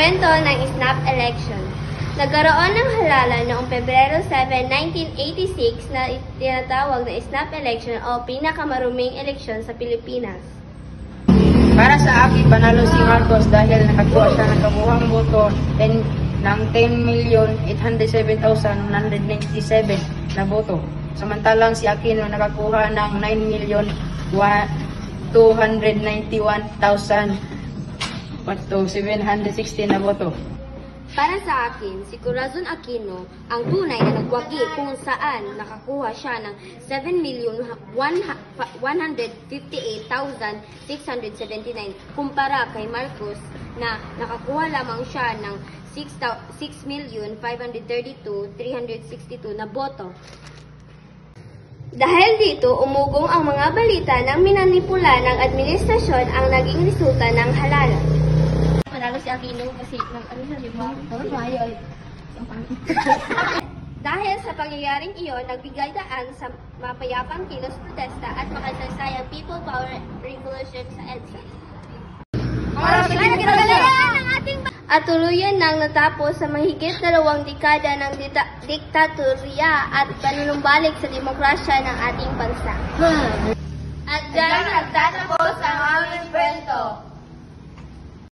Kwento ng snap election. Nagkaroon ng halalan noong Pebrero 7, 1986 na tinatawag na snap election o pinakamaruming eleksyon sa Pilipinas. Para sa akin, panalo si Marcos dahil nakakuha siya ng kabuhang boto ng 10,807,197 na boto. Samantalang si Aquino nakakuha ng 9,291,716 na boto. Para sa akin, si Corazon Aquino ang tunay na nagwagi kung saan nakakuha siya ng 7,158,679 kumpara kay Marcos na nakakuha lamang siya ng 6,532,362 na boto. Dahil dito, umugong ang mga balita ng minanipula ng administrasyon ang naging resulta ng halalan. Manalo si Aquino kasi dahil sa pangyayaring iyon, nagbigay daan sa mapayapang kilos protesta at makasaysayang people power revolution sa EDSA. At tuluyan nang natapos sa mahigit 2 dekada ng diktatorya at panunumbalik sa demokrasya ng ating bansa. At dyan nagtatapos ang aming kwento.